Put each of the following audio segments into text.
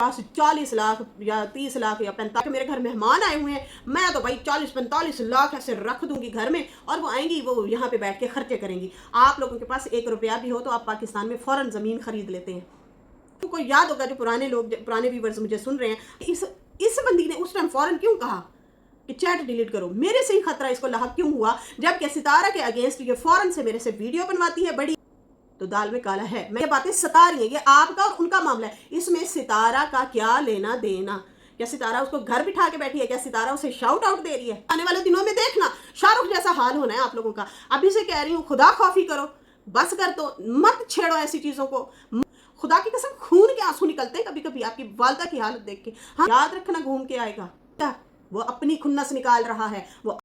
पास 40 लाख या 30 लाख या 45, मेरे घर मेहमान आए हुए हैं, मैं तो भाई 40-45 लाख ऐसे रख दूंगी घर में, और वो आएंगी, वो यहाँ पे बैठ के खर्चे करेंगी। आप लोगों के पास 1 रुपया भी हो तो आप पाकिस्तान में फ़ौरन ज़मीन खरीद लेते हैं। तुमको याद होगा, जो पुराने लोग, पुराने व्यूवर्स मुझे सुन रहे हैं, इस बंदी ने उस टाइम फ़ौरन क्यों कहा कि चैट डिलीट करो? मेरे से ही खतरा इसको लाहक क्यों हुआ, जबकि सितारा के अगेंस्ट ये फ़ौरन से मेरे से वीडियो बनवाती है बड़ी। तो दाल में काला है। मैं ये बातें सता रही है, ये आपका और उनका मामला है, इसमें सितारा का क्या लेना देना? क्या सितारा उसको घर बिठा के बैठी है? क्या सितारा उसे शाउट आउट दे रही है? आने वाले दिनों में देखना शाहरुख जैसा हाल होना है आप लोगों का। अभी से कह रही हूँ, खुदा खौफी करो, बस कर दो, मत छेड़ो ऐसी चीजों को। खुदा की कसम, खून के आंसू निकलते हैं कभी कभी आपकी वालदा की हालत देख के। हाँ, याद रखना, घूम के आएगा। वो अपनी खुन्नस निकाल रहा है। वो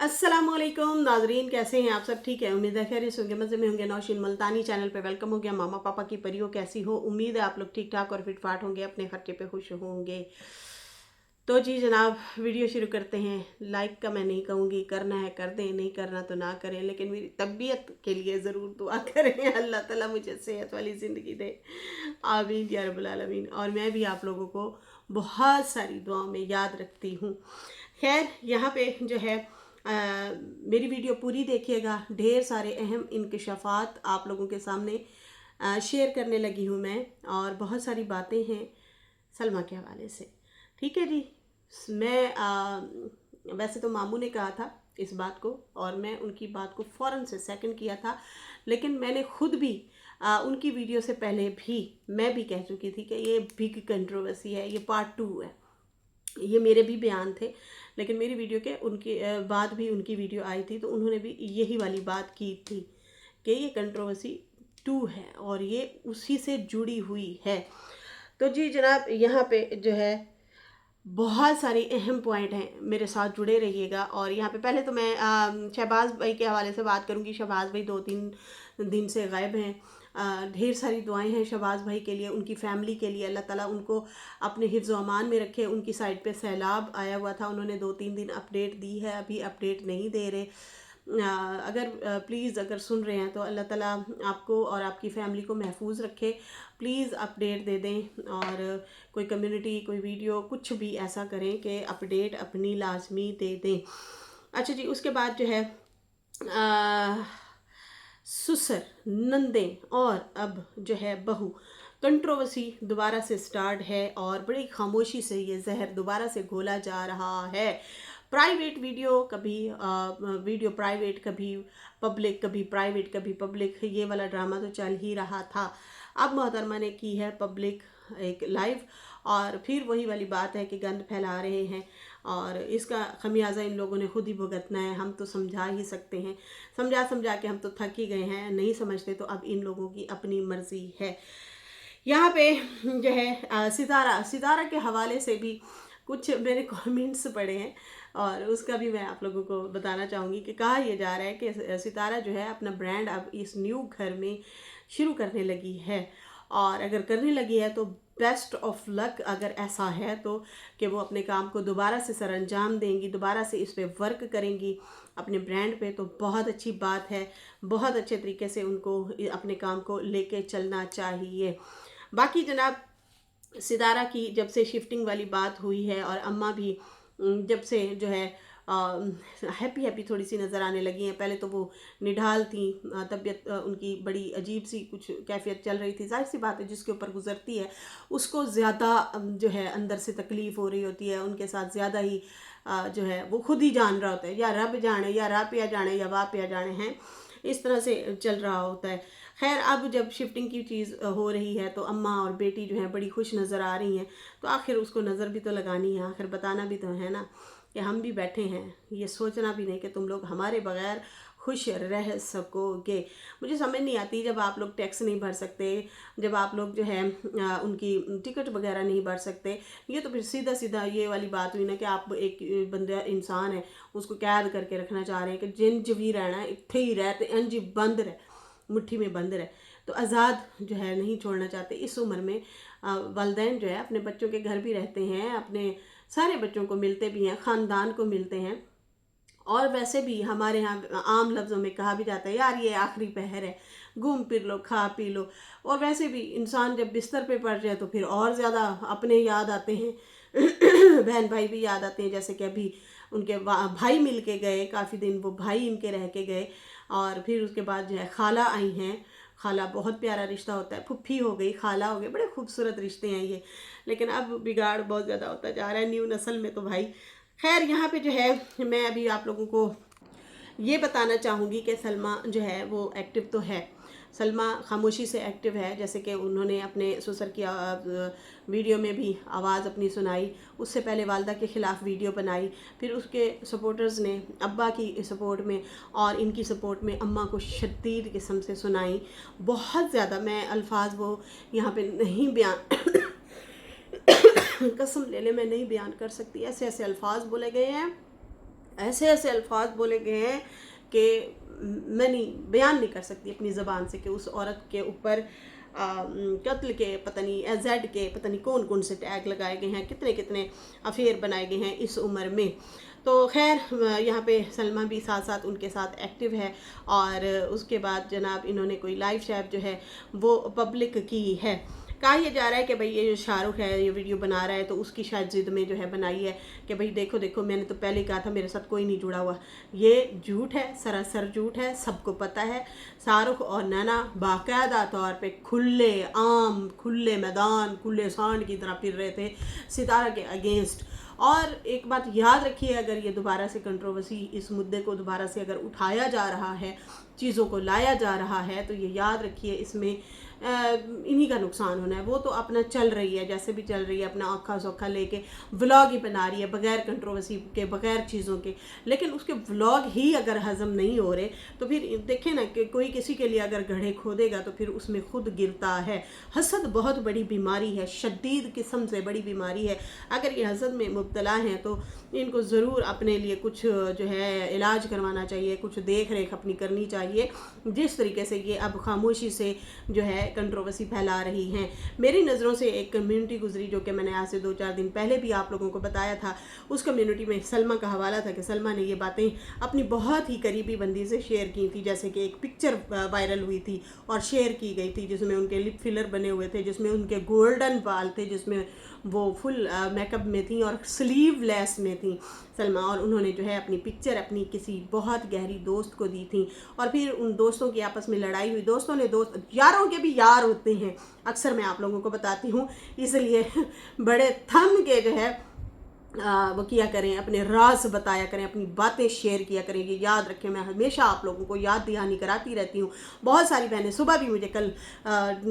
अस्सलामुअलैकुम नाजरीन, कैसे हैं आप सब? ठीक है, उम्मीद है खैरियत से होंगे, मज़े में होंगे। नौशीन मुल्तानी चैनल पे वेलकम हो गया। मामा पापा की परियों कैसी हो? उम्मीद है आप लोग ठीक ठाक और फिट फाट होंगे, अपने खर्चे पे खुश होंगे। तो जी जनाब, वीडियो शुरू करते हैं। लाइक का मैं नहीं कहूँगी, करना है कर दें, नहीं करना तो ना करें, लेकिन मेरी तबीयत के लिए ज़रूर दुआ करें। अल्लाह ताला मुझे सेहत वाली ज़िंदगी दे, आमीन या रब्बुल आलमीन। और मैं भी आप लोगों को बहुत सारी दुआओं में याद रखती हूँ। खैर, यहाँ पे जो है मेरी वीडियो पूरी देखिएगा। ढेर सारे अहम इंकशाफात आप लोगों के सामने शेयर करने लगी हूँ मैं, और बहुत सारी बातें हैं सलमा के हवाले से। ठीक है जी। मैं वैसे तो मामू ने कहा था इस बात को, और मैं उनकी बात को फ़ौरन से सेकंड किया था, लेकिन मैंने खुद भी उनकी वीडियो से पहले भी मैं भी कह चुकी थी कि ये बिग कंट्रोवर्सी है, ये पार्ट 2 है। ये मेरे भी बयान थे, लेकिन मेरी वीडियो के उनके बाद भी उनकी वीडियो आई थी, तो उन्होंने भी यही वाली बात की थी कि ये कंट्रोवर्सी 2 है और ये उसी से जुड़ी हुई है। तो जी जनाब, यहाँ पे जो है बहुत सारे अहम पॉइंट हैं, मेरे साथ जुड़े रहिएगा। और यहाँ पे पहले तो मैं शहबाज भाई के हवाले से बात करूँगी। शहबाज भाई 2-3 दिन से गायब हैं। ढेर सारी दुआएं हैं शहबाज भाई के लिए, उनकी फैमिली के लिए। अल्लाह ताला उनको अपने हिफ्ज़ व अमान में रखे। उनकी साइड पे सैलाब आया हुआ था, उन्होंने 2-3 दिन अपडेट दी है, अभी अपडेट नहीं दे रहे। अगर प्लीज़ अगर सुन रहे हैं तो अल्लाह ताला आपको और आपकी फ़ैमिली को महफूज रखे। प्लीज़ अपडेट दे दें, और कोई कम्युनिटी, कोई वीडियो, कुछ भी ऐसा करें कि अपडेट अपनी लाजमी दे दें। अच्छा जी, उसके बाद जो है ससुर, नंदें और अब जो है बहू, कंट्रोवर्सी दोबारा से स्टार्ट है, और बड़ी खामोशी से ये जहर दोबारा से घोला जा रहा है। प्राइवेट वीडियो, कभी वीडियो प्राइवेट, कभी पब्लिक, कभी प्राइवेट, कभी पब्लिक, ये वाला ड्रामा तो चल ही रहा था। अब मोहतरमा ने की है पब्लिक एक लाइव, और फिर वही वाली बात है कि गंद फैला रहे हैं, और इसका खमियाजा इन लोगों ने खुद ही भुगतना है। हम तो समझा ही सकते हैं, समझा समझा के हम तो थक ही गए हैं, नहीं समझते तो अब इन लोगों की अपनी मर्जी है। यहाँ पे जो है सितारा के हवाले से भी कुछ मेरे कमेंट्स पड़े हैं, और उसका भी मैं आप लोगों को बताना चाहूँगी कि कहा यह जा रहा है कि सितारा जो है अपना ब्रांड अब इस न्यू घर में शुरू करने लगी है, और अगर करने लगी है तो बेस्ट ऑफ लक, अगर ऐसा है तो, कि वो अपने काम को दोबारा से सर अंजाम देंगी, दोबारा से इस पर वर्क करेंगी अपने ब्रांड पे, तो बहुत अच्छी बात है। बहुत अच्छे तरीके से उनको अपने काम को लेके चलना चाहिए। बाकी जनाब, सितारा की जब से शिफ्टिंग वाली बात हुई है, और अम्मा भी जब से जो है हैप्पी हैप्पी थोड़ी सी नज़र आने लगी हैं। पहले तो वो निढाल थी, तबीयत उनकी बड़ी अजीब सी कुछ कैफियत चल रही थी। जाहिर सी बात है, जिसके ऊपर गुजरती है उसको ज़्यादा जो है अंदर से तकलीफ़ हो रही होती है, उनके साथ ज़्यादा ही जो है वो खुद ही जान रहा होता है, या रब जाने, या रब या जाने, या बाप या जाने हैं, इस तरह से चल रहा होता है। खैर, अब जब शिफ्टिंग की चीज़ हो रही है तो अम्मा और बेटी जो है बड़ी खुश नज़र आ रही हैं, तो आखिर उसको नज़र भी तो लगानी है, आखिर बताना भी तो है ना कि हम भी बैठे हैं, ये सोचना भी नहीं कि तुम लोग हमारे बगैर खुश रह सकोगे। मुझे समझ नहीं आती, जब आप लोग टैक्स नहीं भर सकते, जब आप लोग जो है उनकी टिकट वगैरह नहीं भर सकते, ये तो फिर सीधा सीधा ये वाली बात हुई ना कि आप एक बंदा इंसान है, उसको कैद करके रखना चाह रहे हैं कि जिंज भी रहना है, इत्थे ही रह, तो इंज बंद रहे, मुट्ठी में बंद रहे, तो आज़ाद जो है नहीं छोड़ना चाहते। इस उम्र में वालिदैन जो है अपने बच्चों के घर भी रहते हैं, अपने सारे बच्चों को मिलते भी हैं, ख़ानदान को मिलते हैं, और वैसे भी हमारे यहाँ आम लफ्ज़ों में कहा भी जाता है यार ये आखिरी पहर है, घूम फिर लो, खा पी लो। और वैसे भी इंसान जब बिस्तर पे पड़ जाए तो फिर और ज़्यादा अपने याद आते हैं बहन भाई भी याद आते हैं। जैसे कि अभी उनके भाई मिल के गए, काफ़ी दिन वो भाई इनके रह के गए, और फिर उसके बाद जो है खाला आई हैं। खाला बहुत प्यारा रिश्ता होता है, फुफ्फी हो गई, खाला हो गई, बड़े खूबसूरत रिश्ते हैं ये। लेकिन अब बिगाड़ बहुत ज़्यादा होता जा रहा है न्यू नस्ल में तो भाई। खैर यहाँ पे जो है मैं अभी आप लोगों को ये बताना चाहूँगी कि सलमा जो है वो एक्टिव तो है। सलमा खामोशी से एक्टिव है, जैसे कि उन्होंने अपने ससुर की वीडियो में भी आवाज़ अपनी सुनाई। उससे पहले वालदा के ख़िलाफ़ वीडियो बनाई, फिर उसके सपोर्टर्स ने अब्बा की सपोर्ट में और इनकी सपोर्ट में अम्मा को शदीद किस्म से सुनाई। बहुत ज़्यादा, मैं अल्फाज वो यहाँ पे नहीं बयान कसम ले ले मैं नहीं बयान कर सकती। ऐसे ऐसे अल्फाज बोले गए हैं, ऐसे ऐसे अल्फाज बोले गए हैं कि मैं नहीं बयान नहीं कर सकती अपनी ज़बान से कि उस औरत के ऊपर कत्ल के पता नहीं एजेड के पता नहीं कौन कौन से टैग लगाए गए हैं, कितने कितने अफेयर बनाए गए हैं इस उम्र में। तो खैर यहाँ पे सलमा भी साथ साथ उनके साथ एक्टिव है। और उसके बाद जनाब इन्होंने कोई लाइव शैप जो है वो पब्लिक की है। कहा यह जा रहा है कि भाई ये जो शाहरुख है ये वीडियो बना रहा है तो उसकी शायद ज़िद में जो है बनाई है कि भाई देखो देखो मैंने तो पहले कहा था मेरे साथ कोई नहीं जुड़ा हुआ। ये झूठ है, सरासर झूठ है, सबको पता है। शाहरुख और नैना बाकायदा तौर पे खुले आम, खुले मैदान, खुले सांड की तरह फिर रहे थे सितारा के अगेंस्ट। और एक बात याद रखिए, अगर ये दोबारा से कंट्रोवर्सी, इस मुद्दे को दोबारा से अगर उठाया जा रहा है, चीज़ों को लाया जा रहा है, तो ये याद रखिए इसमें इन्हीं का नुकसान होना है। वो तो अपना चल रही है जैसे भी चल रही है, अपना औखा सौखा लेके व्लॉग ही बना रही है बगैर कंट्रोवर्सी के, बगैर चीज़ों के। लेकिन उसके व्लॉग ही अगर हज़म नहीं हो रहे तो फिर देखें ना कि कोई किसी के लिए अगर गड्ढे खोदेगा तो फिर उसमें खुद गिरता है। हसद बहुत बड़ी बीमारी है, शदीद किस्म से बड़ी बीमारी है। अगर ये हसद में मुब्तला हैं तो इनको ज़रूर अपने लिए कुछ जो है इलाज करवाना चाहिए, कुछ देख रेख अपनी करनी चाहिए। जिस तरीके से ये अब खामोशी से जो है कंट्रोवर्सी फैला रही हैं। मेरी नज़रों से एक कम्युनिटी गुजरी जो कि मैंने आज से 2-4 दिन पहले भी आप लोगों को बताया था। उस कम्युनिटी में सलमा का हवाला था कि सलमा ने ये बातें अपनी बहुत ही करीबी बंदी से शेयर की थी। जैसे कि एक पिक्चर वायरल हुई थी और शेयर की गई थी जिसमें उनके लिप फिलर बने हुए थे, जिसमें उनके गोल्डन बाल थे, जिसमें वो फुल मेकअप में थी और स्लीवलेस में थी सलमा। और उन्होंने जो है अपनी पिक्चर अपनी किसी बहुत गहरी दोस्त को दी थी। और फिर उन दोस्तों की आपस में लड़ाई हुई, दोस्तों ने दोस्त, यारों के भी यार होते हैं अक्सर, मैं आप लोगों को बताती हूँ। इसलिए बड़े थम के जो है वो किया करें, अपने राज बताया करें, अपनी बातें शेयर किया करें। ये याद रखें, मैं हमेशा आप लोगों को याद दहानी कराती रहती हूँ। बहुत सारी बहनें, सुबह भी मुझे कल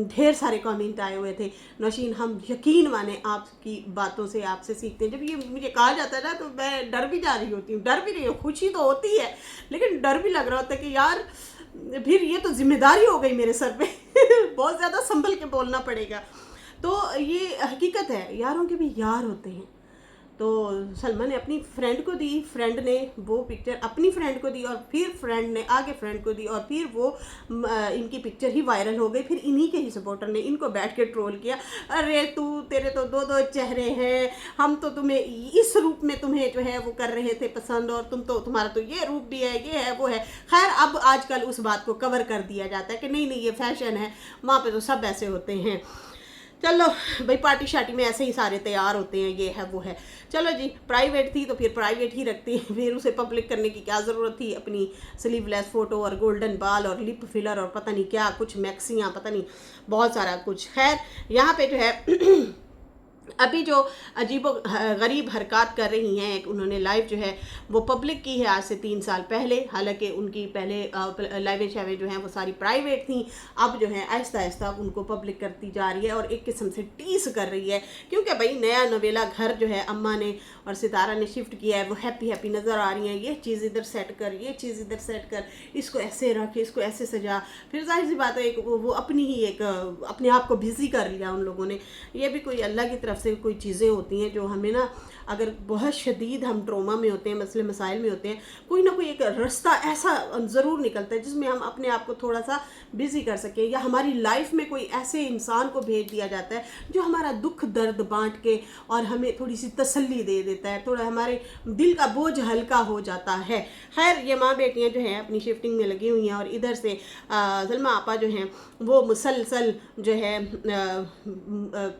ढेर सारे कमेंट आए हुए थे, नौशीन हम यकीन माने आपकी बातों से, आपसे सीखते हैं। जब ये मुझे कहा जाता है ना तो मैं डर भी जा रही होती हूँ, डर भी रही हूँ, खुशी तो होती है लेकिन डर भी लग रहा होता है कि यार फिर ये तो जिम्मेदारी हो गई मेरे सर पे बहुत ज़्यादा संभल के बोलना पड़ेगा। तो ये हकीकत है, यारों के भी यार होते हैं। तो सलमा ने अपनी फ्रेंड को दी, फ्रेंड ने वो पिक्चर अपनी फ्रेंड को दी और फिर फ्रेंड ने आगे फ्रेंड को दी और फिर वो इनकी पिक्चर ही वायरल हो गई। फिर इन्हीं के ही सपोर्टर ने इनको बैठ के ट्रोल किया, अरे तू तेरे तो 2-2 चेहरे हैं, हम तो तुम्हें इस रूप में तुम्हें जो है वो कर रहे थे पसंद और तुम तो, तुम्हारा तो ये रूप भी है, ये है, वो है। खैर अब आजकल उस बात को कवर कर दिया जाता है कि नहीं नहीं ये फैशन है, वहाँ पे तो सब ऐसे होते हैं। चलो भाई पार्टी शार्टी में ऐसे ही सारे तैयार होते हैं, ये है वो है। चलो जी, प्राइवेट थी तो फिर प्राइवेट ही रखती, फिर उसे पब्लिक करने की क्या ज़रूरत थी। अपनी स्लीवलेस फ़ोटो और गोल्डन बाल और लिप फिलर और पता नहीं क्या कुछ मैक्सियाँ, पता नहीं बहुत सारा कुछ। खैर यहाँ पे जो है अभी जो अजीबो गरीब हरकत कर रही हैं, एक उन्होंने लाइव जो है वो पब्लिक की है आज से 3 साल पहले। हालांकि उनकी पहले लाइवें शाइवें जो हैं वो सारी प्राइवेट थी, अब जो है आहिस्ता आहिस्ता उनको पब्लिक करती जा रही है और एक किस्म से टीस कर रही है। क्योंकि भाई नया नवेला घर जो है अम्मा ने और सितारा ने शिफ्ट किया है, वो हैप्पी हैप्पी नज़र आ रही हैं। ये चीज़ इधर सेट कर, ये चीज़ इधर सेट कर, इसको ऐसे रख, इसको ऐसे सजा। फिर जाहिर सी बात है वो अपनी ही एक अपने आप को बिजी कर लिया उन लोगों ने। ये भी कोई अल्लाह की तरफ तरफ से कोई चीज़ें होती हैं जो हमें ना, अगर बहुत शदीद हम ट्रोमा में होते हैं, मसले मसाइल में होते हैं, कोई ना कोई एक रास्ता ऐसा ज़रूर निकलता है जिसमें हम अपने आप को थोड़ा सा बिज़ी कर सकें, या हमारी लाइफ में कोई ऐसे इंसान को भेज दिया जाता है जो हमारा दुख दर्द बांट के और हमें थोड़ी सी तसल्ली दे देता है, थोड़ा हमारे दिल का बोझ हल्का हो जाता है। खैर, ये माँ बेटियाँ जो हैं अपनी शिफ्टिंग में लगी हुई हैं, और इधर से सलमा आपा जो हैं वो मुसलसल जो है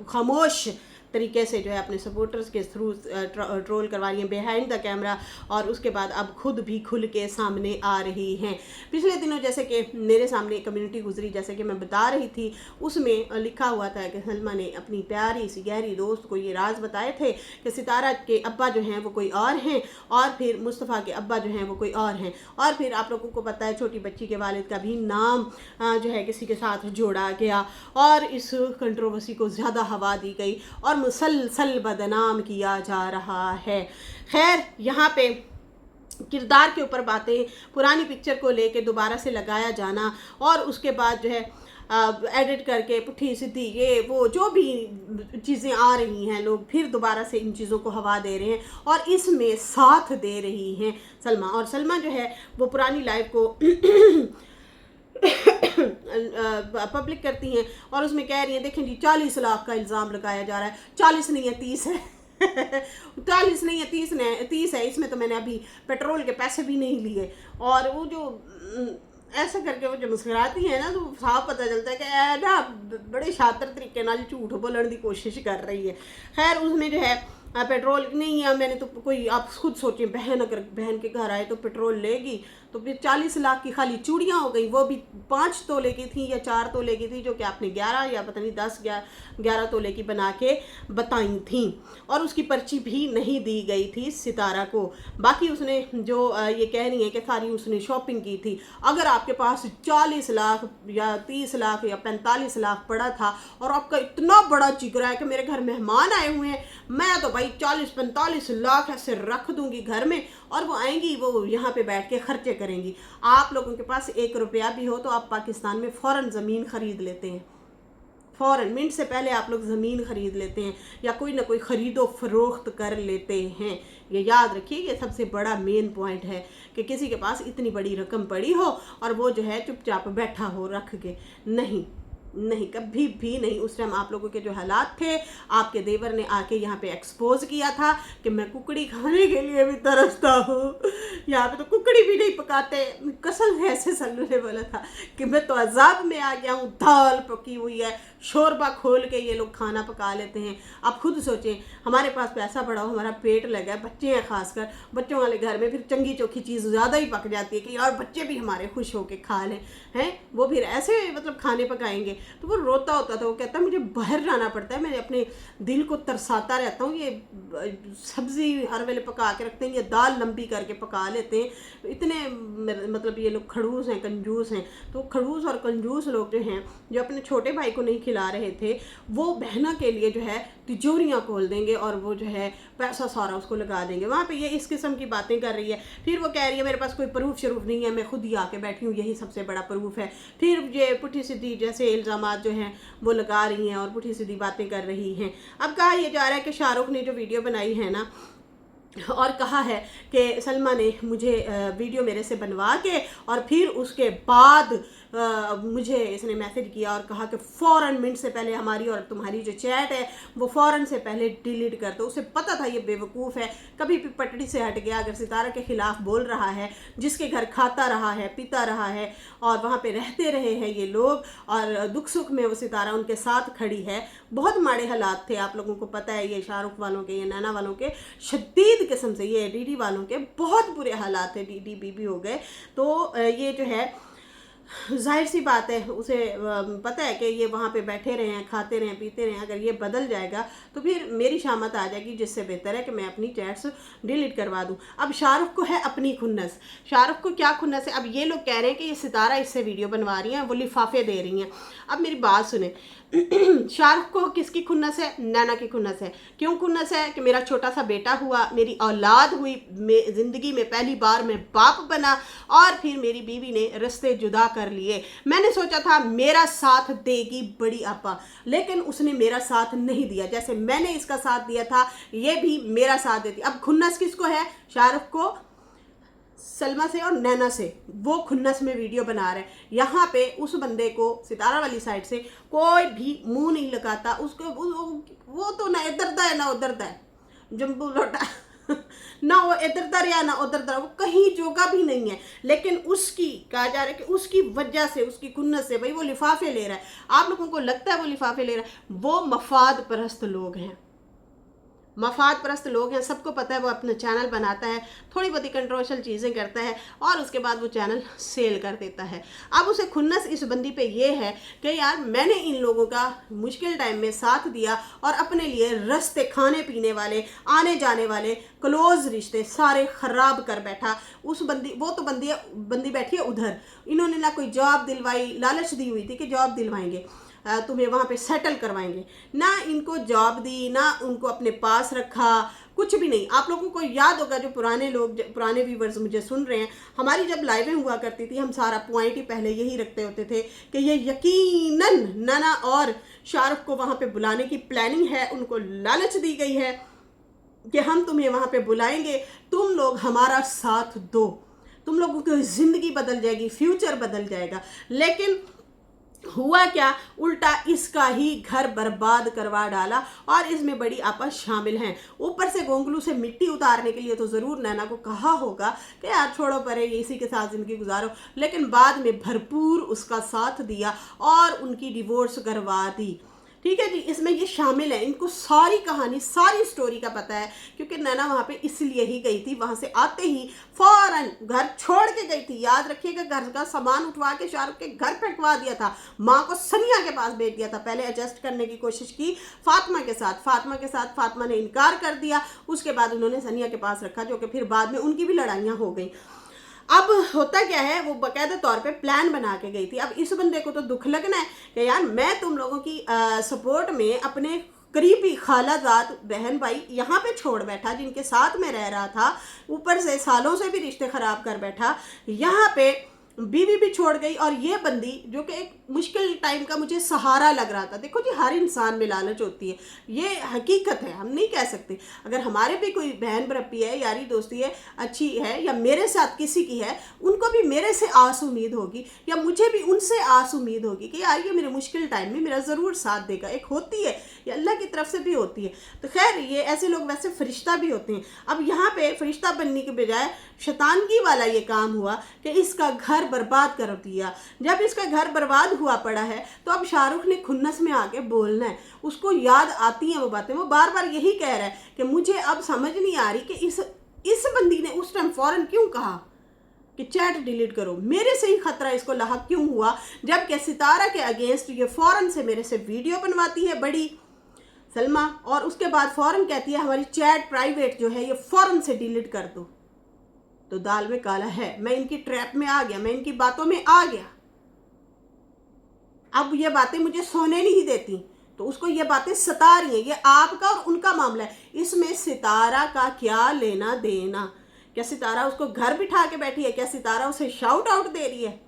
खामोश तरीके से जो है अपने सपोर्टर्स के थ्रू ट्रोल करवा रही हैं बिहाइंड द कैमरा, और उसके बाद अब खुद भी खुल के सामने आ रही हैं। पिछले दिनों जैसे कि मेरे सामने कम्युनिटी गुजरी, जैसे कि मैं बता रही थी, उसमें लिखा हुआ था कि सलमा ने अपनी प्यारी सी गहरी दोस्त को ये राज बताए थे कि सितारा के अब्बा जो हैं वो कोई और हैं, और फिर मुस्तफ़ा के अब्बा जो हैं वो कोई और हैं, और फिर आप लोगों को पता है छोटी बच्ची के वालिद का भी नाम जो है किसी के साथ जोड़ा गया, और इस कंट्रोवर्सी को ज़्यादा हवा दी गई और मुसलसल बदनाम किया जा रहा है। खैर, यहाँ पे किरदार के ऊपर बातें, पुरानी पिक्चर को लेके दोबारा से लगाया जाना, और उसके बाद जो है एडिट करके पुट्ठी सीधी ये वो जो भी चीज़ें आ रही हैं, लोग फिर दोबारा से इन चीज़ों को हवा दे रहे हैं, और इसमें साथ दे रही हैं सलमा। और सलमा जो है वो पुरानी लाइफ को पब्लिक करती हैं, और उसमें कह रही हैं देखें जी 40 लाख का इल्ज़ाम लगाया जा रहा है, 40 नहीं है 30 है 40 नहीं है 30 है, इसमें तो मैंने अभी पेट्रोल के पैसे भी नहीं लिए। और वो जो ऐसा करके वो जो मुस्कुराती है ना, तो साफ पता चलता है कि ना बड़े शातिर तरीके नाल झूठ बोलने की कोशिश कर रही है। खैर, उसमें जो है पेट्रोल नहीं है, मैंने तो कोई, आप खुद सोचें, बहन अगर बहन के घर आए तो पेट्रोल लेगी, तो फिर 40 लाख की खाली चूड़ियाँ हो गई, वो भी 5 तोले की थी या 4 तोले की थी, जो कि आपने 11 या पता नहीं 11 तोले की बना के बताई थी, और उसकी पर्ची भी नहीं दी गई थी सितारा को। बाकी उसने जो ये कह रही है कि सारी उसने शॉपिंग की थी। अगर आपके पास 40 लाख या 30 लाख या 45 लाख पड़ा था, और आपका इतना बड़ा जिगरा है कि मेरे घर मेहमान आए हुए हैं, मैं तो भाई 40-45 लाख ऐसे रख दूंगी घर में, और वो आएंगी, वो यहाँ पे बैठ के खर्चे करेंगी। आप लोगों के पास 1 रुपया भी हो तो आप पाकिस्तान में फ़ौरन ज़मीन ख़रीद लेते हैं, फ़ौरन मिनट से पहले आप लोग ज़मीन ख़रीद लेते हैं, या कोई ना कोई ख़रीदो फरोख्त कर लेते हैं। ये याद रखिए, ये सबसे बड़ा मेन पॉइंट है कि किसी के पास इतनी बड़ी रकम पड़ी हो और वो जो है चुपचाप बैठा हो रख के, नहीं, कभी भी नहीं। उस टाइम आप लोगों के जो हालात थे, आपके देवर ने आके यहाँ पे एक्सपोज किया था कि मैं कुकड़ी खाने के लिए भी तरसता हूँ, यहाँ पे तो कुकड़ी भी नहीं पकाते। कसम है, ऐसे सल्लू ने बोला था कि मैं तो अजाब में आ गया हूँ, दाल पकी हुई है, शोरबा खोल के ये लोग खाना पका लेते हैं। आप खुद सोचें, हमारे पास पैसा पड़ा हो, हमारा पेट लगा है, बच्चे हैं, खासकर बच्चों वाले घर में फिर चंगी चोखी चीज़ ज़्यादा ही पक जाती है कि यार बच्चे भी हमारे खुश होकर खा लें, हैं वो फिर ऐसे मतलब खाने पकाएंगे। तो वो रोता होता था, वो कहता मुझे बाहर जाना पड़ता है, मैं अपने दिल को तरसाता रहता हूँ, ये सब्ज़ी हर वेले पका के रखते हैं, ये दाल लंबी करके पका लेते हैं, इतने मतलब ये लोग खड़ूस हैं, कंजूस हैं। तो खड़ूस और कंजूस लोग जो हैं, जो अपने छोटे भाई को नहीं खिला रहे थे, वो बहना के लिए जो है तिजोरियाँ खोल देंगे और वो जो है पैसा सारा उसको लगा देंगे। वहाँ पे ये इस किस्म की बातें कर रही है। फिर वो कह रही है मेरे पास कोई प्रूफ शरूफ नहीं है, मैं खुद ही आके बैठी हूँ, यही सबसे बड़ा प्रूफ है। फिर ये पुठी सीधी जैसे इल्ज़ामात जो हैं वो लगा रही हैं और पुठी सीधी बातें कर रही हैं। अब कहा यह जा रहा है कि शाहरुख ने जो वीडियो बनाई है ना, और कहा है कि सलमा ने मुझे वीडियो मेरे से बनवा के और फिर उसके बाद मुझे इसने मैसेज किया और कहा कि फ़ौरन मिनट से पहले हमारी और तुम्हारी जो चैट है वो फ़ौरन से पहले डिलीट कर दो। उसे पता था ये बेवकूफ़ है, कभी भी पटड़ी से हट गया। अगर सितारा के ख़िलाफ़ बोल रहा है, जिसके घर खाता रहा है, पीता रहा है और वहाँ पे रहते रहे हैं ये लोग, और दुख सुख में वो सितारा उनके साथ खड़ी है। बहुत माड़े हालात थे, आप लोगों को पता है, ये शाहरुख वालों के, ये नैना वालों के शदीद किस्म से, ये डीडी वालों के बहुत बुरे हालात थे, डीडी बीबी हो गए। तो ये जो है जाहिर सी बात है, उसे पता है कि ये वहाँ पे बैठे रहे हैं, खाते रहे, पीते रहे। अगर ये बदल जाएगा तो फिर मेरी शामत आ जाएगी, जिससे बेहतर है कि मैं अपनी चैट्स डिलीट करवा दूँ। अब शाहरुख को है अपनी खुन्नस, शाहरुख को क्या खुन्नस है। अब ये लोग कह रहे हैं कि ये सितारा इससे वीडियो बनवा रही हैं, वो लिफाफे दे रही हैं। अब मेरी बात सुने, शाहरुख को किसकी खुन्नस है? नैना की खुन्नस है। क्यों खुन्नस है? कि मेरा छोटा सा बेटा हुआ, मेरी औलाद हुई, ज़िंदगी में पहली बार मैं बाप बना और फिर मेरी बीवी ने रिश्ते जुदा कर लिए। मैंने सोचा था मेरा साथ देगी बड़ी आपा, लेकिन उसने मेरा साथ नहीं दिया। जैसे मैंने इसका साथ दिया था, ये भी मेरा साथ देती। अब खुन्नस किसको है? शाहरुख को सलमा से और नैना से, वो खुन्नस में वीडियो बना रहे हैं। यहाँ पे उस बंदे को सितारा वाली साइड से कोई भी मुंह नहीं लगाता। उसको वो तो ना इधर दा है ना उधर दा है, जम्बू लोटा ना वो इधर दर या ना उधर दर, वो कहीं जोगा भी नहीं है। लेकिन उसकी कहा जा रहा है कि उसकी वजह से, उसकी खुन्नस से भाई वो लिफाफे ले रहा है। आप लोगों को लगता है वो लिफाफे ले रहा है? वो मफाद परस्त लोग हैं, मफाद परस्त लोग हैं। सबको पता है वो अपना चैनल बनाता है, थोड़ी बहुत कंट्रोवर्शियल चीज़ें करता है और उसके बाद वो चैनल सेल कर देता है। अब उसे खुन्नस इस बंदी पे ये है कि यार मैंने इन लोगों का मुश्किल टाइम में साथ दिया और अपने लिए रास्ते, खाने पीने वाले, आने जाने वाले क्लोज रिश्ते सारे ख़राब कर बैठा। उस बंदी, वो तो बंदी बैठी है उधर, इन्होंने ना कोई जॉब दिलवाई, लालच दी हुई थी कि जॉब दिलवाएंगे, तुम्हें वहाँ पे सेटल करवाएंगे, ना इनको जॉब दी, ना उनको अपने पास रखा, कुछ भी नहीं। आप लोगों को याद होगा, जो पुराने लोग, पुराने व्यूवर्स मुझे सुन रहे हैं, हमारी जब लाइवें हुआ करती थी, हम सारा पॉइंट ही पहले यही रखते होते थे कि ये यकीनन नैना और शाहरुख को वहाँ पे बुलाने की प्लानिंग है, उनको लालच दी गई है कि हम तुम्हें वहाँ पे बुलाएंगे, तुम लोग हमारा साथ दो, तुम लोगों की ज़िंदगी बदल जाएगी, फ्यूचर बदल जाएगा। लेकिन हुआ क्या? उल्टा इसका ही घर बर्बाद करवा डाला और इसमें बड़ी आपस शामिल हैं। ऊपर से गोंगलू से मिट्टी उतारने के लिए तो ज़रूर नैना को कहा होगा कि यार छोड़ो परे, इसी के साथ ज़िंदगी गुजारो, लेकिन बाद में भरपूर उसका साथ दिया और उनकी डिवोर्स करवा दी। ठीक है जी, इसमें ये शामिल है, इनको सारी कहानी, सारी स्टोरी का पता है, क्योंकि नैना वहाँ पे इसलिए ही गई थी। वहाँ से आते ही फौरन घर छोड़ के गई थी। याद रखिएगा, घर का सामान उठवा के शाहरुख के घर फेंकवा दिया था, माँ को सनिया के पास भेज दिया था। पहले एडजस्ट करने की कोशिश की फातिमा के साथ, फातिमा ने इनकार कर दिया। उसके बाद उन्होंने सनिया के पास रखा, जो कि फिर बाद में उनकी भी लड़ाइयाँ हो गई। अब होता क्या है, वो बाकायदा तौर पे प्लान बना के गई थी। अब इस बंदे को तो दुख लगना है कि यार मैं तुम लोगों की सपोर्ट में अपने करीबी खालाजाद बहन भाई यहाँ पे छोड़ बैठा, जिनके साथ में रह रहा था, ऊपर से सालों से भी रिश्ते खराब कर बैठा, यहाँ पे बीवी भी छोड़ गई। और ये बंदी जो कि एक मुश्किल टाइम का मुझे सहारा लग रहा था। देखो जी, हर इंसान में लालच होती है, ये हकीकत है, हम नहीं कह सकते। अगर हमारे भी कोई बहन बरप्पी है, यारी दोस्ती है, अच्छी है, या मेरे साथ किसी की है, उनको भी मेरे से आस उम्मीद होगी, या मुझे भी उनसे आस उम्मीद होगी कि यार ये मेरे मुश्किल टाइम में मेरा ज़रूर साथ देगा। एक होती है, ये अल्लाह की तरफ से भी होती है। तो खैर, ये ऐसे लोग वैसे फरिश्ता भी होते हैं। अब यहाँ पे फरिश्ता बनने के बजाय शैतानगी वाला ये काम हुआ कि इसका घर बर्बाद कर दिया। जब इसका घर बर्बाद हुआ पड़ा है, तो अब शाहरुख ने खुन्नस में आके बोलना है। उसको याद आती हैं वो बातें, वो बार बार यही कह रहा है कि मुझे अब समझ नहीं आ रही कि इस बंदी ने उस टाइम फौरन क्यों कहा कि चैट डिलीट करो। मेरे से ही खतरा इसको लाहक क्यों हुआ, जबकि सितारा के अगेंस्ट ये फौरन से मेरे से वीडियो बनवाती है बड़ी सलमा, और उसके बाद फौरन कहती है हमारी चैट प्राइवेट जो है ये फौरन से डिलीट कर दो। तो दाल में काला है, मैं इनकी ट्रैप में आ गया, मैं इनकी बातों में आ गया। अब ये बातें मुझे सोने नहीं देती, तो उसको ये बातें सता रही हैं। ये आपका और उनका मामला है, इसमें सितारा का क्या लेना देना? क्या सितारा उसको घर बिठा के बैठी है? क्या सितारा उसे शाउट आउट दे रही है?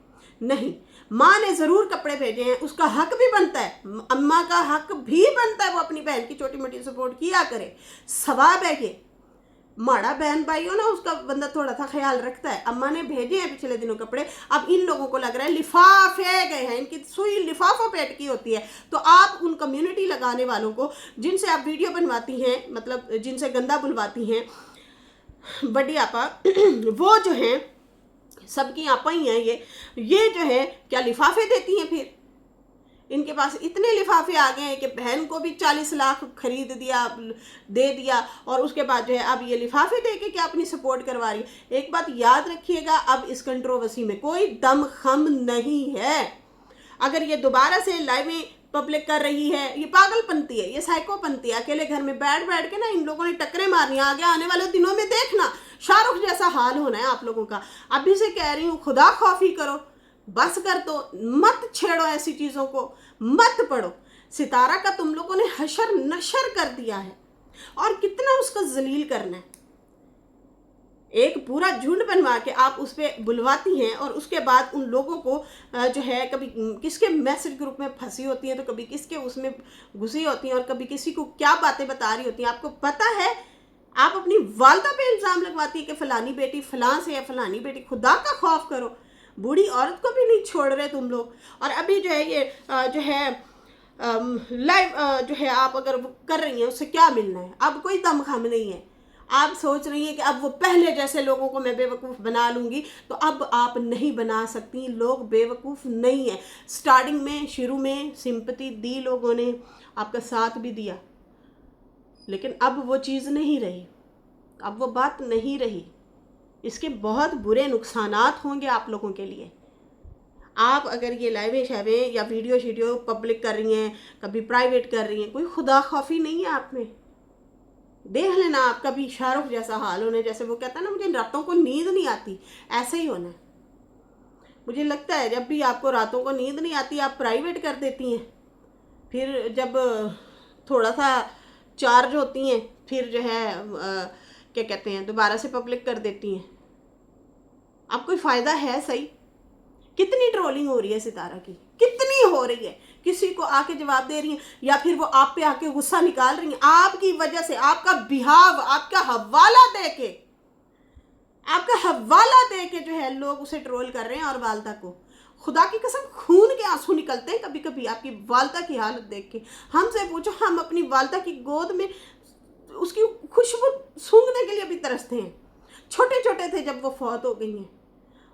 नहीं, माँ ने ज़रूर कपड़े भेजे हैं, उसका हक भी बनता है, अम्मा का हक भी बनता है, वो अपनी बहन की छोटी मोटी सपोर्ट किया करे। सवाब है ये, माड़ा बहन भाई हो ना, उसका बंदा थोड़ा सा ख्याल रखता है। अम्मा ने भेजे हैं पिछले दिनों कपड़े, अब इन लोगों को लग रहा है लिफाफे गए हैं, इनकी सुई लिफाफों पे अटकी होती है। तो आप उन कम्युनिटी लगाने वालों को, जिनसे आप वीडियो बनवाती हैं, मतलब जिनसे गंदा बुलवाती हैं, बड़ी आपा वो जो हैं सबकी आपा ही हैं, ये जो है क्या लिफाफे देती हैं? फिर इनके पास इतने लिफाफे आ गए हैं कि बहन को भी 40 लाख खरीद दिया, दे दिया, और उसके बाद जो है अब ये लिफाफे दे के क्या अपनी सपोर्ट करवा रही है। एक बात याद रखिएगा, अब इस कंट्रोवर्सी में कोई दम खम नहीं है। अगर ये दोबारा से लाइवें पब्लिक कर रही है, ये पागलपंती है, ये साइकोपंती है। अकेले घर में बैठ के ना इन लोगों ने टक्करें मारनी, आगे आने वाले दिनों में देखना शाहरुख जैसा हाल होना है आप लोगों का। अभी से कह रही हूँ, खुदा खौफी करो, बस कर दो, मत छेड़ो ऐसी चीज़ों को, मत पढ़ो। सितारा का तुम लोगों ने हशर नशर कर दिया है, और कितना उसका जलील करना है। एक पूरा झुंड बनवा के आप उस पर बुलवाती हैं और उसके बाद उन लोगों को जो है कभी किसके मैसेज ग्रुप में फंसी होती हैं तो कभी किसके उसमें घुसी होती हैं और कभी किसी को क्या बातें बता रही होती हैं। आपको पता है, आप अपनी वालदा पे इल्ज़ाम लगवाती है कि फ़लानी बेटी फ़लाँ से है, फ़लानी बेटी। खुदा का खौफ करो, बूढ़ी औरत को भी नहीं छोड़ रहे तुम लोग। और अभी जो है ये जो है लाइव जो है आप अगर वो कर रही हैं उससे क्या मिलना है? अब कोई दमखम नहीं है। आप सोच रही हैं कि अब वो पहले जैसे लोगों को मैं बेवकूफ़ बना लूँगी, तो अब आप नहीं बना सकती। लोग बेवकूफ़ नहीं है। स्टार्टिंग में, शुरू में सिंपैथी दी लोगों ने, आपका साथ भी दिया, लेकिन अब वो चीज़ नहीं रही, अब वो बात नहीं रही। इसके बहुत बुरे नुकसानात होंगे आप लोगों के लिए। आप अगर ये लाइवें शाइवें या वीडियो पब्लिक कर रही हैं, कभी प्राइवेट कर रही हैं, कोई खुदा खौफी नहीं है आप में। देख लेना आप कभी शाहरुख जैसा हाल होने, जैसे वो कहता है ना मुझे रातों को नींद नहीं आती, ऐसा ही होना है। मुझे लगता है जब भी आपको रातों को नींद नहीं आती आप प्राइवेट कर देती हैं, फिर जब थोड़ा सा चार्ज होती हैं फिर जो है क्या कहते हैं दोबारा से पब्लिक कर देती हैं। अब कोई फ़ायदा है सही? कितनी ट्रोलिंग हो रही है सितारा की, कितनी हो रही है। किसी को आके जवाब दे रही हैं या फिर वो आप पे आके गुस्सा निकाल रही हैं आपकी वजह से। आपका बिहाव, आपका हवाला दे के जो है लोग उसे ट्रोल कर रहे हैं। और वालदा को खुदा की कसम खून के आंसू निकलते हैं कभी कभी आपकी वालदा की हालत देख के। हमसे पूछो, हम अपनी वालदा की गोद में उसकी खुशबू सूंघने के लिए भी तरसते हैं। छोटे छोटे थे जब वो फौत हो गई हैं।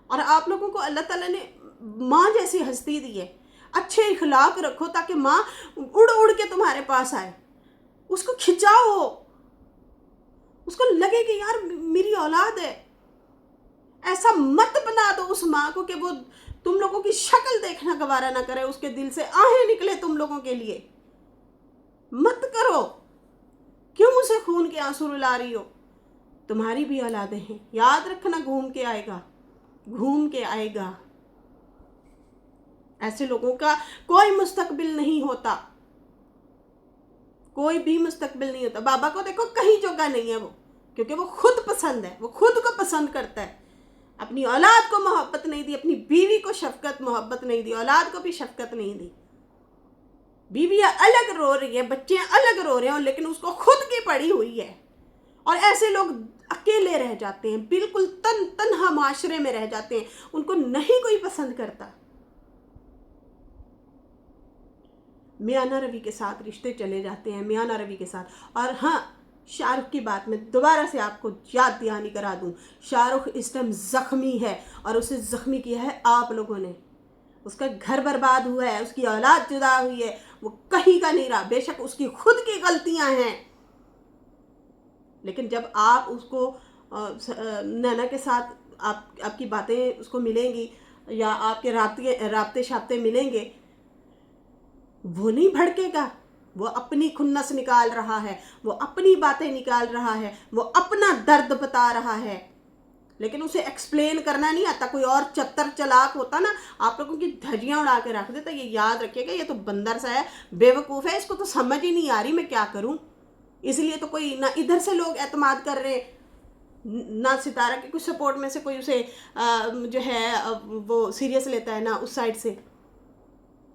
और आप लोगों को अल्लाह ताला ने माँ जैसी हस्ती दी है। अच्छे इखलाक रखो ताकि माँ उड़ उड़ के तुम्हारे पास आए, उसको खिंचाओ, उसको लगे कि यार मेरी औलाद है। ऐसा मत बना दो उस माँ को कि वो तुम लोगों की शक्ल देखना गवारा ना करे, उसके दिल से आहें निकले तुम लोगों के लिए। मत करो। क्यों उसे खून के आंसू रुला रही हो? तुम्हारी भी औलादें हैं, याद रखना, घूम के आएगा, घूम के आएगा। ऐसे लोगों का कोई मुस्तकबिल नहीं होता, कोई भी मुस्तकबिल नहीं होता। बाबा को देखो कहीं जगह नहीं है वो, क्योंकि वो खुद पसंद है, वो खुद को पसंद करता है। अपनी औलाद को मोहब्बत नहीं दी, अपनी बीवी को शफकत मोहब्बत नहीं दी, औलाद को भी शफकत नहीं दी। बीवियां अलग रो रही है, बच्चे अलग रो रहे हैं, लेकिन उसको खुद की पड़ी हुई है। और ऐसे लोग अकेले रह जाते हैं, बिल्कुल तन्हा माशरे में रह जाते हैं, उनको नहीं कोई पसंद करता। मियाना रवि के साथ रिश्ते चले जाते हैं, मियाना रवि के साथ। और हाँ, शाहरुख की बात में दोबारा से आपको याद दहानी करा दूं, शाहरुख इस टाइम ज़ख्मी है और उसे ज़ख्मी किया है आप लोगों ने। उसका घर बर्बाद हुआ है, उसकी औलाद जुदा हुई है, वो कहीं का नहीं रहा। बेशक उसकी खुद की गलतियां हैं, लेकिन जब आप उसको नैना के साथ आपकी बातें उसको मिलेंगी या आपके राब्ते शाब्ते मिलेंगे, वो नहीं भड़केगा। वो अपनी खुन्नस निकाल रहा है, वो अपनी बातें निकाल रहा है, वो अपना दर्द बता रहा है, लेकिन उसे एक्सप्लेन करना नहीं आता। कोई और चत्तर चलाक होता ना, आप लोगों की धज्जियां उड़ा के रख देता। ये याद रखिएगा, ये तो बंदर सा है, बेवकूफ़ है, इसको तो समझ ही नहीं आ रही मैं क्या करूं। इसलिए तो कोई ना इधर से लोग एतमाद कर रहे, ना सितारा के कुछ सपोर्ट में से कोई उसे जो है वो सीरियस लेता है, ना उस साइड से।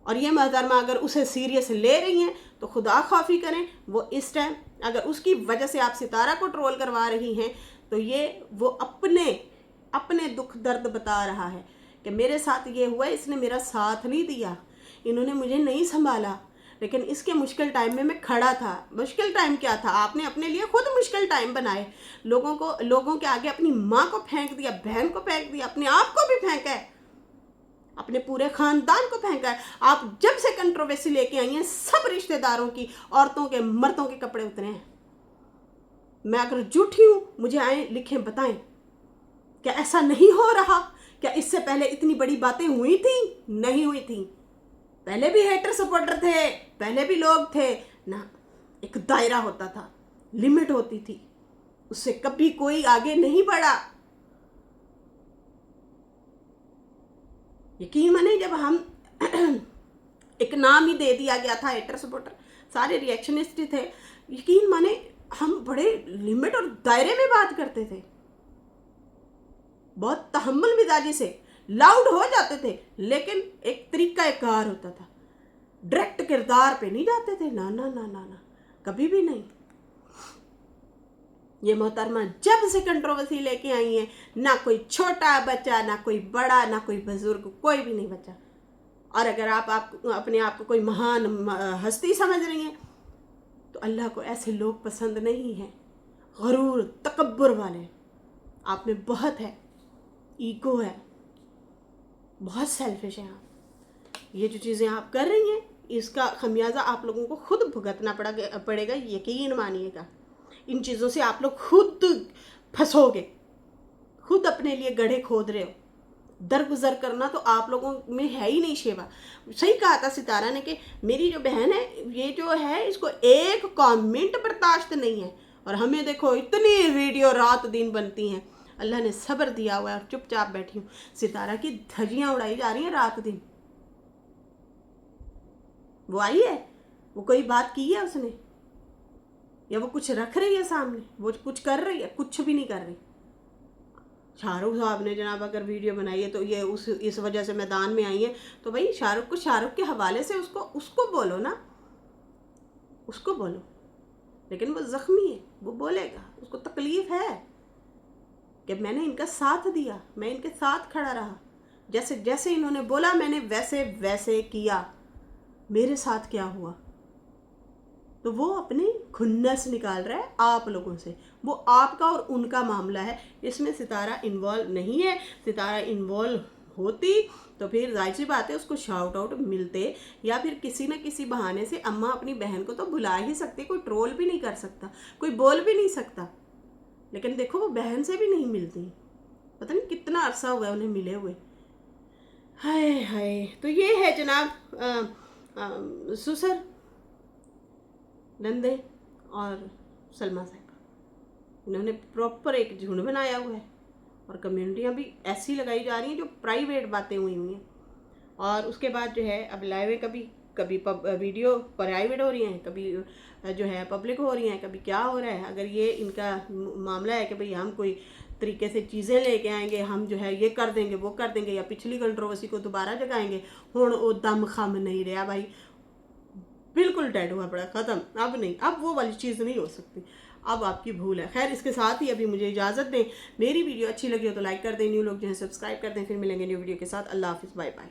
और ये मोहतरमा अगर उसे सीरियस ले रही हैं तो खुदा खौफी करें। वो इस टाइम अगर उसकी वजह से आप सितारा को ट्रोल करवा रही हैं तो ये वो अपने दुख दर्द बता रहा है कि मेरे साथ ये हुआ, इसने मेरा साथ नहीं दिया, इन्होंने मुझे नहीं संभाला, लेकिन इसके मुश्किल टाइम में मैं खड़ा था। मुश्किल टाइम क्या था? आपने अपने लिए खुद मुश्किल टाइम बनाए। लोगों के आगे अपनी माँ को फेंक दिया, बहन को फेंक दिया, अपने आप को भी फेंका है, अपने पूरे खानदान को फेंका है। आप जब से कंट्रोवर्सी लेके आई हैं, सब रिश्तेदारों की, औरतों के, मर्दों के कपड़े उतरे हैं। मैं अगर झूठी हूं, मुझे आए लिखें, बताएं, क्या ऐसा नहीं हो रहा? क्या इससे पहले इतनी बड़ी बातें हुई थी? नहीं हुई थी। पहले भी हेटर सपोर्टर थे, पहले भी लोग थे ना। एक दायरा होता था, लिमिट होती थी, उससे कभी कोई आगे नहीं बढ़ा। यकीन माने जब हम एक नाम ही दे दिया गया था हेटर सपोर्टर, सारे रिएक्शनिस्ट ही थे, यकीन माने हम बड़े लिमिट और दायरे में बात करते थे। बहुत तहम्मुल मिजाजी से लाउड हो जाते थे, लेकिन एक तरीका कार होता था, डायरेक्ट किरदार पे नहीं जाते थे, ना ना ना ना ना, कभी भी नहीं। ये मोहतरमा जब से कंट्रोवर्सी लेके आई हैं, ना कोई छोटा बच्चा, ना कोई बड़ा, ना कोई बुजुर्ग, कोई भी नहीं बचा। और अगर आप अपने आप को कोई महान हस्ती समझ रही हैं, तो अल्लाह को ऐसे लोग पसंद नहीं हैं, गरूर तकब्बुर वाले। आप में बहुत है, ईगो है, बहुत सेल्फिश हैं आप। ये जो चीज़ें आप कर रही हैं, इसका खमियाजा आप लोगों को खुद भुगतना पड़ेगा, यकीन मानिएगा। इन चीज़ों से आप लोग खुद फंसोगे, खुद अपने लिए गड्ढे खोद रहे हो। दरगुजर करना तो आप लोगों में है ही नहीं शेवा। सही कहा था सितारा ने कि मेरी जो बहन है, ये जो है, इसको एक कमेंट बर्दाश्त नहीं है, और हमें देखो इतनी वीडियो रात दिन बनती हैं। अल्लाह ने सब्र दिया हुआ है और चुपचाप बैठी हूँ। सितारा की धज्जियाँ उड़ाई जा रही हैं रात दिन। वो आई है, वो कोई बात की है उसने, या वो कुछ रख रही है सामने, वो कुछ कर रही है? कुछ भी नहीं कर रही। शाहरुख साहब ने जनाब अगर वीडियो बनाई है तो ये इस वजह से मैदान में आई है, तो भाई शाहरुख के हवाले से उसको बोलो ना, उसको बोलो। लेकिन वो ज़ख्मी है, वो बोलेगा, उसको तकलीफ़ है कि मैंने इनका साथ दिया, मैं इनके साथ खड़ा रहा, जैसे जैसे इन्होंने बोला मैंने वैसे वैसे किया, मेरे साथ क्या हुआ। तो वो अपनी खुन्नस निकाल रहा है आप लोगों से, वो आपका और उनका मामला है, इसमें सितारा इन्वॉल्व नहीं है। सितारा इन्वॉल्व होती तो फिर जाहिर सी बात है उसको शाउट आउट मिलते, या फिर किसी न किसी बहाने से अम्मा अपनी बहन को तो बुला ही सकती, कोई ट्रोल भी नहीं कर सकता, कोई बोल भी नहीं सकता। लेकिन देखो वो बहन से भी नहीं मिलती, पता नहीं कितना अरसा हुआ है उन्हें मिले हुए। हाय हाय। तो ये है जनाब सुसर, नंदे और सलमा साहिबा, इन्होंने प्रॉपर एक झुंड बनाया हुआ है, और कम्युनिटियाँ भी ऐसी लगाई जा रही हैं जो प्राइवेट बातें हुई हैं। और उसके बाद जो है अब लाइव कभी वीडियो प्राइवेट हो रही हैं, कभी जो है पब्लिक हो रही हैं, कभी क्या हो रहा है। अगर ये इनका मामला है कि भाई हम कोई तरीके से चीज़ें लेके आएंगे, हम जो है ये कर देंगे वो कर देंगे, या पिछली कंट्रोवर्सी को दोबारा जगाएंगे, हुण वो दम खम नहीं रहा भाई, बिल्कुल डेड हुआ पड़ा, ख़त्म। अब नहीं, अब वो वाली चीज़ नहीं हो सकती, अब आपकी भूल है। खैर, इसके साथ ही अभी मुझे इजाज़त दें। मेरी वीडियो अच्छी लगी हो तो लाइक कर दें, न्यू लोग जो है सब्सक्राइब कर दें। फिर मिलेंगे न्यू वीडियो के साथ। अल्लाह हाफिज़, बाय बाय।